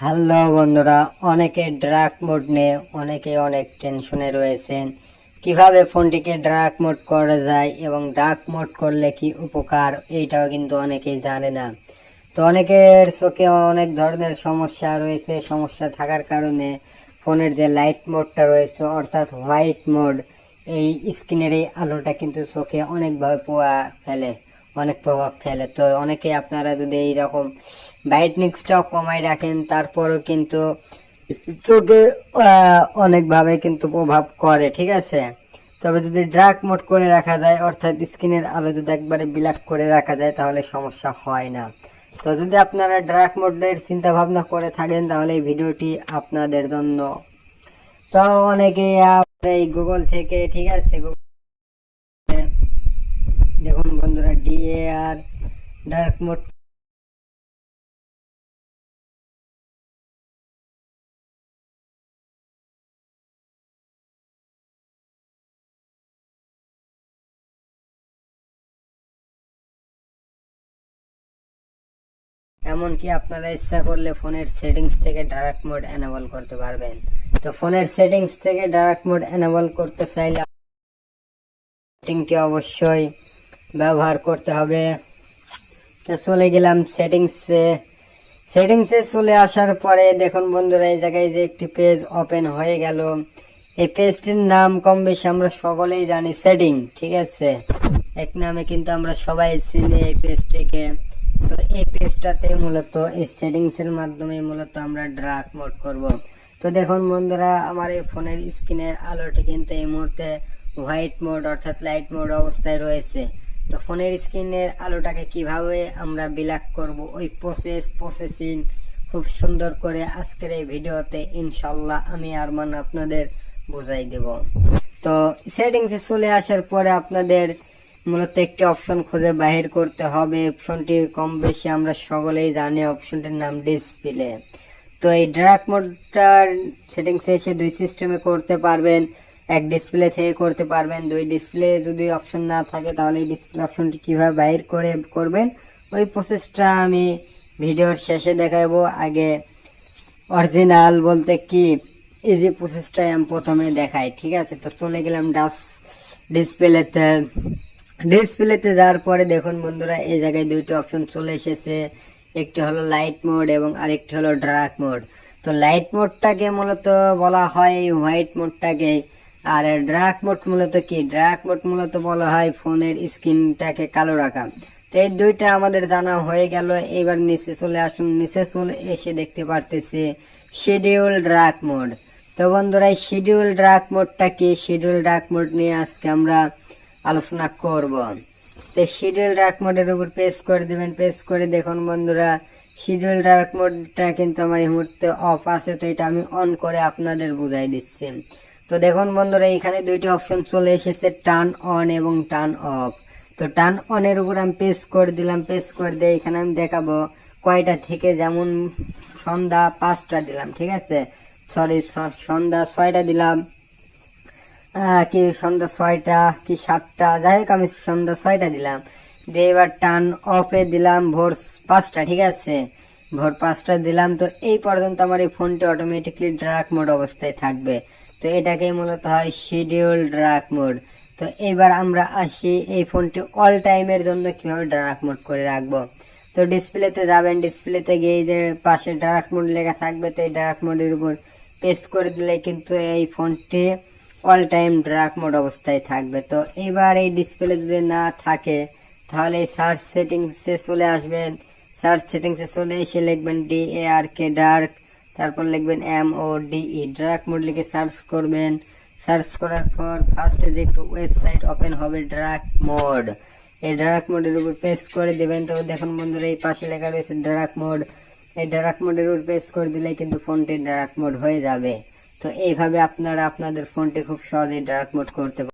Hello বন্ধুরা, অনেকে dark mode নিয়ে অনেক টেনশনে রয়েছেন। কিভাবে ফোনটিকে ডার্ক মোড করা যায় এবং ডার্ক মোড করলে কি উপকার, এইটাও কিন্তু অনেকেই জানে না। তো অনেকের চোখে অনেক ধরনের সমস্যা রয়েছে। সমস্যা থাকার কারণে ফোনের যে লাইট মোডটা রয়েছে অর্থাৎ হোয়াইট মোড, এই স্ক্রিনের এই আলোটা কিন্তু চোখে অনেকভাবে অনেক প্রভাব ফেলে। তো অনেকে আপনারা যদি এইরকম ব্রাইটনেসটাও কমাই রাখেন তারপরও কিন্তু চোখে অনেকভাবে কিন্তু প্রভাব করে, ঠিক আছে। তবে যদি ডার্ক মোড করে রাখা যায় অর্থাৎ স্ক্রিনের আলো যদি একবারে ব্ল্যাক করে রাখা যায় তাহলে সমস্যা হয় না। তো যদি আপনারা ডার্ক মোডের চিন্তা ভাবনা করে থাকেন তাহলে এই ভিডিওটি আপনাদের জন্য। তো অনেকে এই গুগল থেকে, ঠিক আছে, দেখুন বন্ধুরা, ডিএআর ডার্ক মোড এমনকি আপনারা ইচ্ছা করলে ফোনের সেটিংস থেকে ডার্ক মোড এনেবল করতে পারবেন। তো ফোনের সেটিংস থেকে ডার্ক মোড এনেবল করতে চাইলে সেটিংকে অবশ্যই ব্যবহার করতে হবে। তো চলে গেলাম সেটিংসে চলে আসার পরে দেখুন বন্ধুরা, এই জায়গায় যে একটি পেজ ওপেন হয়ে গেল। এই পেজটির নাম কম বেশি আমরা সকলেই জানি, সেটিং, ঠিক আছে। এক নামে কিন্তু আমরা সবাই চিনি এই পেজটিকে। তো এই পেজটাতে মূলত এই সেটিংস এর মাধ্যমে মূলত আমরা ডার্ক মোড করব। তো দেখুন বন্ধুরা, আমার এই ফোনের স্ক্রিনের আলোটি কিন্তু এই মুহূর্তে হোয়াইট মোড অর্থাৎ লাইট মোড অবস্থায় রয়েছে। তো ফোনের স্ক্রিনের আলোটাকে কিভাবে আমরা ব্ল্যাক করব, ওই প্রসেসিং খুব সুন্দর করে আজকের এই ভিডিওতে ইনশাল্লাহ আমি আরমান আপনাদের বুঝাই দেব। তো সেটিংসে চলে আসার পরে আপনাদের মূলত একটি অপশন খুঁজে বাহির করতে হবে। অপশনটি কম বেশি আমরা সকলেই জানি, অপশনটির নাম ডিসপ্লে। তো এই ডার্ক মোডটার সেটিংসে এসে দুই সিস্টেমে করতে পারবেন, এক ডিসপ্লে থেকে করতে পারবেন। দুই ডিসপ্লে যদি অপশন না থাকে তাহলে এই ডিসপ্লে অপশনটি কিভাবে বাইর করে করবেন ওই প্রসেসটা আমি ভিডিওর শেষে দেখাবো। আগে অরিজিনাল বলতে কি ইজি প্রসেসটাই আমি প্রথমে দেখাই, ঠিক আছে। তো চলে গেলাম ডিসপ্লেতে যাওয়ার পরে দেখুন বন্ধুরা, এই জায়গায় দুইটি অপশন চলে এসেছে। একটি হলো লাইট মোড এবং আরেকটি হলো ডার্ক মোড। তো লাইট মোডটাকে মূলত বলা হয় হোয়াইট মোডটাকে, আর ডার্ক মোড মূলত কি, ডার্ক মোড মূলত বলা হয় ফোনের স্ক্রিনটাকে কালো রাখা। তো এই দুইটা আমাদের জানা হয়ে গেল। এবার নিচে চলে আসুন। নিচে চলে এসে দেখতে পারতেছি শিডিউল ডার্ক মোড। তো বন্ধুরা, এই শিডিউল ডার্ক মোডটা কি, শিডিউল ডার্ক মোড নিয়ে আজকে আমরা আলোচনা করব। তো শিডিউল ডার্ক মোডের উপর প্রেস করে দিবেন। প্রেস করে দেখুন বন্ধুরা, শিডিউল ডার্ক মোডটা কিন্তু আমার এই মুহূর্তে অফ আছে। তো এটা আমি অন করে আপনাদের বুঝাই দিচ্ছি। তো দেখুন বন্ধুরা, এখানে দুইটি অপশন চলে এসেছে, টার্ন অন এবং টার্ন অফ। তো টার্ন অনের উপর আমি প্রেস করে দিলাম। প্রেস করে দিয়ে এখানে আমি দেখাবো কয়টা থেকে, যেমন সন্ধ্যা 5টা দিলাম, ঠিক আছে, সরি সন্ধ্যা 6টা দিলাম, কি সন্ধ্যা 6টা কি 7টা, যাই হোক আমি সন্ধ্যা 6টা দিলাম। দিয়ে এবার টার্ন অফে দিলাম ভোর 5টা, ঠিক আছে, ভোর 5টা দিলাম। তো এই পর্যন্ত আমার এই ফোনটি অটোমেটিকলি ডার্ক মোড অবস্থায় থাকবে। তো এটাকে মূলত হয় শিডিউল ডার্ক মোড। তো এবার আমরা আসি এই ফোনটি অল টাইমের জন্য কিভাবে ডার্ক মোড করে রাখবো। তো ডিসপ্লেতে যাবেন। ডিসপ্লেতে গিয়ে যে পাশে ডার্ক মোড লেখা থাকবে, তো এই ডার্ক মোডের উপর প্রেস করে দিলে কিন্তু এই ফোনটি অল টাইম ডার্ক মোড অবস্থায় থাকবে। তো এবার এই ডিসপ্লে যদি না থাকে তাহলে সার্চ সেটিংসে চলে আসবেন। সার্চ সেটিংসে চলে এসে লিখবেন DARK ডার্ক, তারপর লিখবেন MODE ডার্ক মোড লিখে সার্চ করবেন। সার্চ করার পর ফার্স্টে যে একটু ওয়েবসাইট ওপেন হবে ডার্ক মোড, এই ডার্ক মোডের উপর প্রেস করে দেবেন। তো দেখুন বন্ধুরা, এই পাশে লেখা রয়েছে ডার্ক মোড। এই ডার্ক মোডের উপর প্রেস করে দিলে কিন্তু ফোনটি ডার্ক মোড হয়ে যাবে। তো এইভাবে আপনারা আপনাদের ফোনটি খুব সহজেই ডার্ক মোড করতে পারেন।